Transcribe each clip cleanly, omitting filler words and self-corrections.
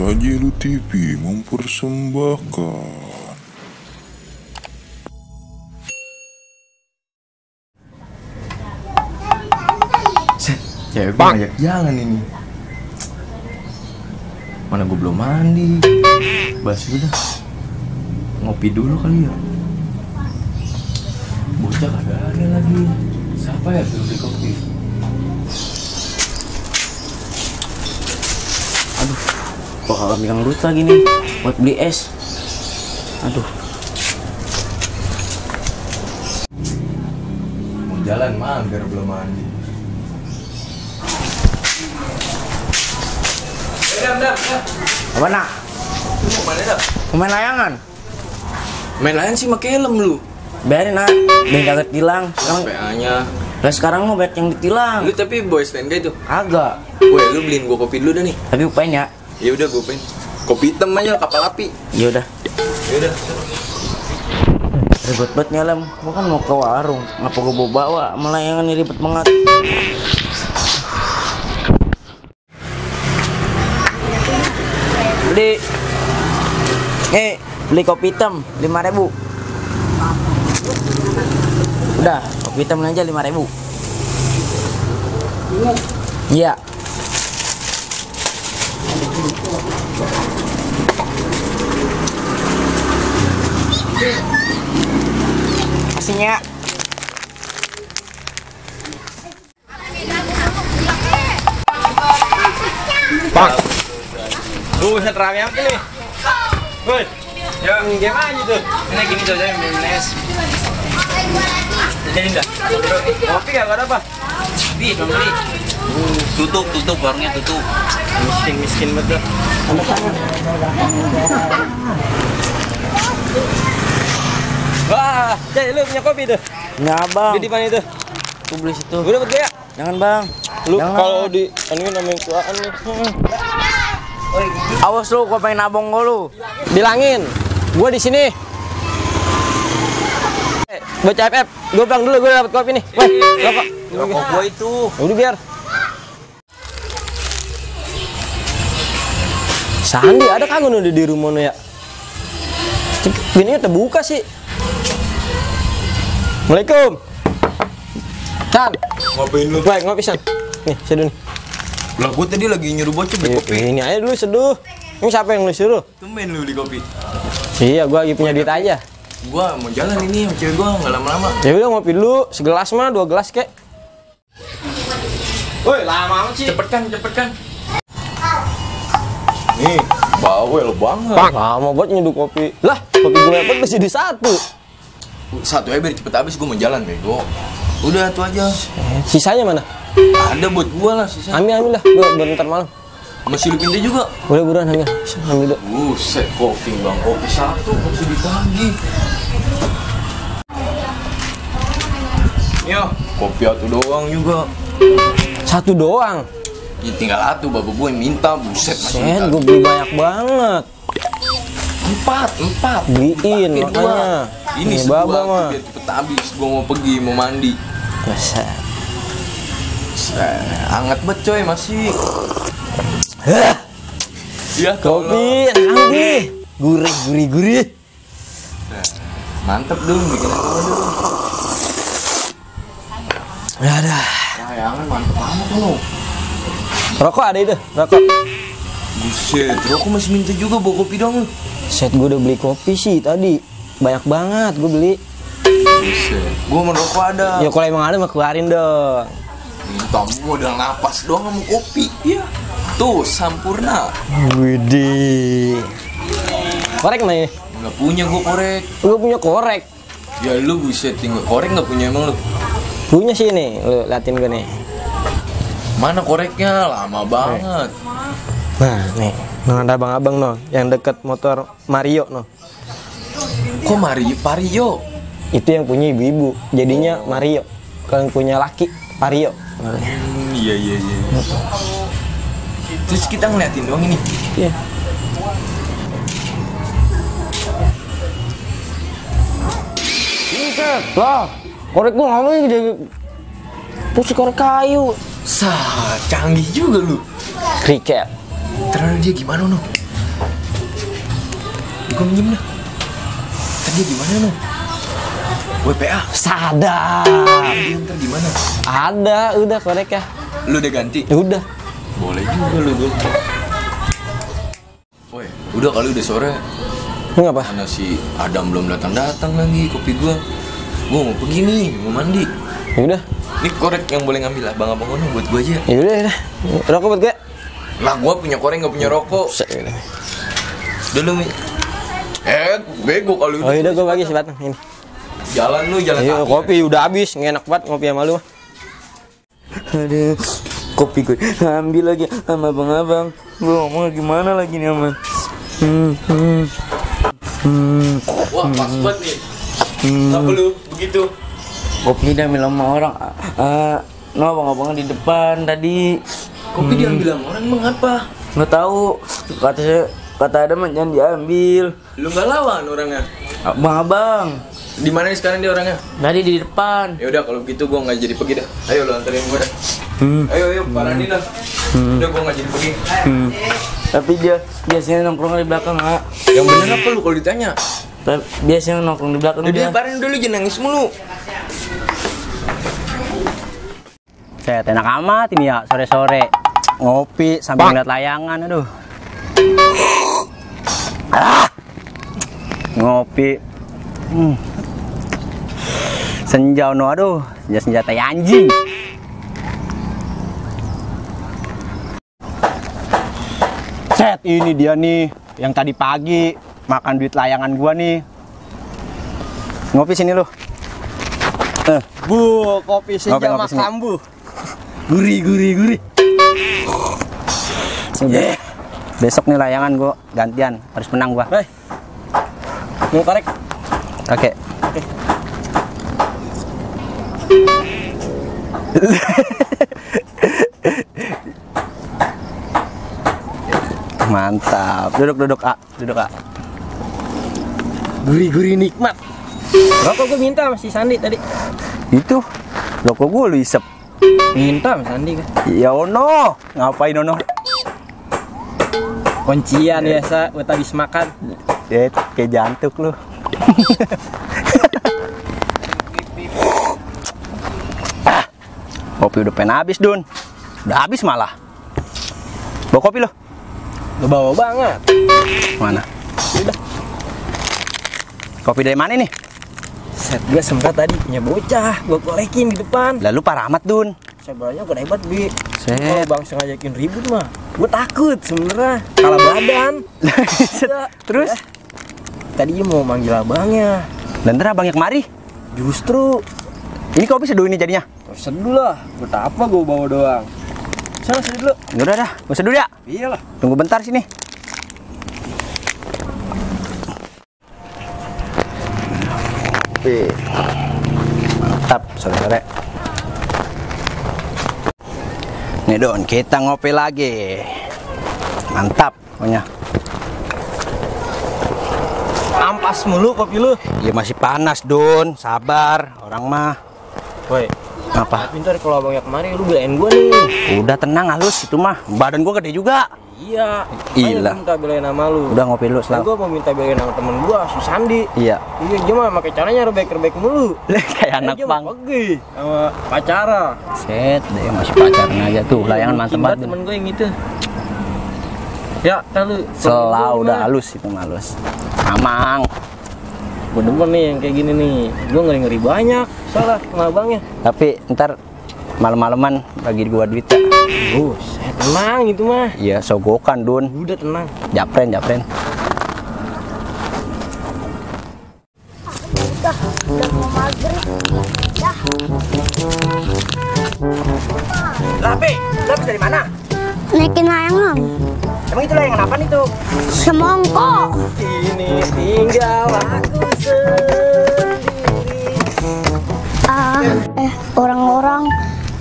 Sajilu TV mempersembahkan. Cewek gue ngajak jalan ini. Mana gue belum mandi. Bas udah. Ngopi dulu kali ya. Bocah kagak ada lagi. Siapa ya tuh beli kopi? Aduh, kok kagak megang duit lagi nih buat beli es. Aduh. Mau jalan mager belum mandi. Apa nak? Lu mau mana dah? Main layangan. Main layangan sih pakai helm lu. Biarin nak, biar kagak tilang. Sekarang PA-nya. Lah sekarang mau bet yang ditilang. Lu tapi boy stand itu? Agak. Woi, lu beliin gua kopi dulu dah nih. Tapi upain ya. Ya udah gua upain. Kopi hitam aja kapal api. Ya udah. Ya udah. Ribet banget nih helm. Gua kan mau ke warung. Ngapa gua bawa melayangan ini ribet banget. Beli kopi hitam 5.000. Udah, kopi hitam aja 5.000. Iya. Kasihnya. Pak. Set rame apa nih? Good. Ya, game aja tuh. Ini gini tuh aja main NES. Jadi enggak. Kopi enggak ada apa? Beli. Tutup warungnya tutup. Miskin betul. Wah, jadi lu punya kopi tuh? Punya abang. Di mana itu? Aku beli situ. Gue dapat gaya? Jangan bang. Lu kalau di ini namanya kuaan nih. Awas lu, gua pengen nabong lu. Bilangin, gua di sini. Baca FF, gua pulang dulu, gua dapat kopi nih. Woi, rokok gua itu. Udah biar. Sandi ada kagak udah di rumah ya? Ini terbuka sih. Assalamualaikum. San. Ngapain lu? Baik, ngopi San. Nih, seduh nih. Lah gue tadi lagi nyuruh bocah beli kopi. Ini aja dulu seduh. Ini siapa yang lu suruh? Tumben lu beli kopi. Iya, gua lagi punya duit aja. Gua mau jalan ini sama cewek gua enggak lama-lama. Ya udah ngopi dulu, segelas mah 2 gelas kek. Woi, lama amat sih. Cepet kan. Nih, bawel banget. Lama buat nyeduh kopi. Lah, kopi gue dapat masih di satu. Satu aja biar cepet habis, gua mau jalan bego. Udah tuh aja. Sisanya mana? Ada buat gua lah sisa. Ambil lah, gua bentar malam. Masih lu pindah juga? Boleh buruan ambil. Ambil dulu. Buset, kopi bang, kopi satu masih dibagi. Yo, kopi satu doang juga. Satu doang? Ya tinggal satu, bapak gue yang minta, buset masih minta. Gue beli banyak banget. Empat. Beliin makanya. Ini sebab mah. Biar cepet habis, gua mau pergi, mau mandi. Masa. Hangat banget coy masih. Ya kopi enak nih. Gurih. Mantep dong bikin apa dulu. Ya dah. Layangan mantep banget lu. Rokok ada itu, rokok. Buset, rokok masih minta juga bawa kopi dong lu. Set gue udah beli kopi sih tadi. Banyak banget gue beli. Buset, gue mau rokok ada. Ya kalau emang ada mah keluarin dong. Minta modal napas doang sama kopi. Iya. Tuh, sempurna. Widih. Korek mana ya? Nggak punya gue korek. Lu punya korek? Ya lu buset, tinggal korek nggak punya emang lu? Punya sih nih, lu liatin gue nih. Mana koreknya? Lama banget. Nah, nih. Nah, ada abang-abang no, yang deket motor Mario no. Kok Vario? Itu yang punya ibu-ibu, jadinya Mario. Kalau yang punya laki, Vario. Iya. Terus kita ngeliatin doang ini. Iya. Buset, lah. Korek gua ngapain gede? Terus korek kayu. Canggih juga lu. Cricket. Terus dia gimana no? Gue minjem dah. Tadi di mana lo? WPA. Sadar. Dia ntar di mana? Ada, udah korek ya. Lu udah ganti? Ya udah. Boleh juga lu gue. Woi, udah kali udah sore. Lu ngapa? Mana si Adam belum datang lagi kopi gua. Gua mau pergi nih, mau mandi. Ya udah. Ini korek yang boleh ngambil abang-abang ono buat gua aja. Ya udah, ya. Rokok buat gue. Lah gua punya korek enggak punya rokok. Dulu Mi. Bego kalau Oh, udah gua bagi sebatang ini. Jalan Ayo, kaki. kopi udah habis, enak banget ngopi sama lu. Aduh, kopi gue ambil lagi sama abang-abang. Gua mau gimana lagi nih, aman. Wah, pas banget nih. Kenapa lu begitu? Kopi diambil sama orang. No, abang-abang di depan tadi. Kopi diambil sama orang emang apa? Nggak tahu. Kata Adam jangan diambil. Lu nggak lawan orangnya? Abang-abang. Di mana nih sekarang dia orangnya? Tadi di depan. Ya udah kalau gitu gua nggak jadi pergi dah. Ayo lu anterin gua dah. Ayo paranin dah. Udah gua nggak jadi pergi. Tapi dia biasanya nongkrong di belakang, Kak. Yang bener apa lu kalau ditanya? Biasanya nongkrong di belakang Udah dia. paranin dulu jangan nangis mulu. Saya enak amat ini ya sore-sore ngopi sambil ngeliat layangan, aduh. Ngopi. Senja no, aduh, senja tai anjing. Set, ini dia nih yang tadi pagi makan duit layangan gua nih. Ngopi sini lu. Bu, kopi senja sama kambu. Gurih. Besok nih layangan gua gantian, harus menang gua. Mau korek? Oke. Mantap. Duduk, A. Gurih nikmat. Rokok gue minta sama si Sandi tadi. Itu rokok gue lu isep. Minta sama Sandi kan. Ya ono, ngapain ono? Kuncian biasa buat habis makan. Kayak jantuk lu. Kopi udah pengen habis, Dun. Udah habis malah. Bawa kopi lo. Lo bawa banget. Mana? Udah. Kopi dari mana nih? Set, gue sempat tadi punya bocah, gue kolekin di depan. Lalu parah amat, Dun. Sebenarnya gue hebat, Bi. Kalau bang sengajakin ribut mah, gue takut sebenarnya. Kalah badan. Terus? Ya. Tadi dia mau manggil abangnya. Dan ntar abangnya kemari? Justru. Ini kopi seduh ini jadinya? Seduh lah, buat apa gue bawa doang. Sana seduh dulu. Udah dah, gue seduh ya? Iyalah. Tunggu bentar sini. Mantap, sore-sore. Nih Don, kita ngopi lagi. Mantap, pokoknya. Ampas mulu kopi lu. Ya masih panas, Don. Sabar, orang mah. Woi, apa? Pintar kalau abangnya kemari lu belain gua nih. Udah tenang halus itu mah. Badan gua gede juga. Iya. Iya. Minta belain sama lu. Udah ngopi lu selalu. Gua mau minta belain sama temen gua, si Sandi. Iya. Iya, dia mah pakai caranya rebek mulu. Kayak anak pang. Pergi sama pacara. Set, deh masih pacaran aja tuh. Layangan mantep banget. Temen gua yang itu. Ya, kan lu. Selalu udah halus itu halus. Amang. Gue demen nih yang kayak gini nih. Gue ngeri banyak salah sama abangnya. Tapi ntar malam-malaman bagi gua duit ya. Saya tenang itu mah. Iya, sogokan, Dun. Udah tenang. Japren. Udah mau maghrib. Dah. Lapi dari mana? Naikin layangan. Emang itu layangan apa itu? Semongko. Ini tinggal aku sendiri. Orang-orang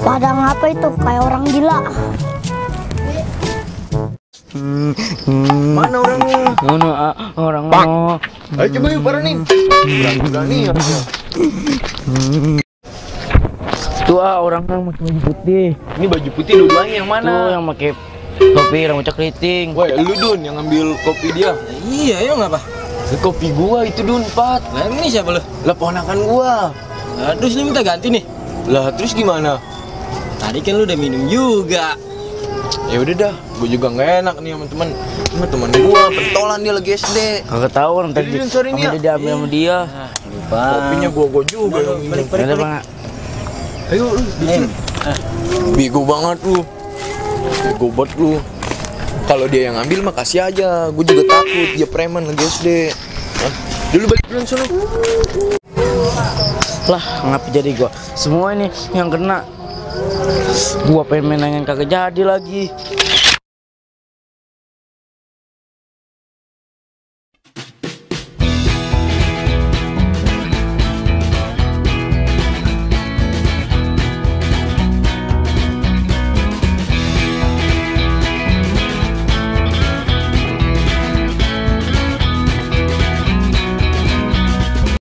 pada ngapa itu kayak orang gila. Mana orangnya? Mana orangnya? Ayo coba yuk paranin. Berani. Tuh orangnya pakai baju putih. Ini baju putih dua-duanya yang mana? Tuh yang pakai topi rambutnya keriting. Woi, lu Dun yang ngambil kopi dia. Iya, emang apa? Kopi gua itu Dun, Pat. Lah ini siapa lu? Lah ponakan gua. Lah, terus lu minta ganti nih? Lah terus gimana? Tadi kan lu udah minum juga. Ya udah dah, gua juga nggak enak nih sama teman gua, pentolan dia lagi SD. Kagak tahu orang tadi. Jadi, sorry nih ya. Dia diambil sama dia. Lupa. Kopinya gua juga yang minum. Ada Bang. Ayo lu, bego banget lu. Bego banget lu. Kalau dia yang ambil mah kasih aja. Gue juga takut dia preman lagi SD. Hah? Dulu balik duluan sono. Lah, ngapa jadi gua? Semua ini yang kena. Gua pengen main kagak jadi lagi.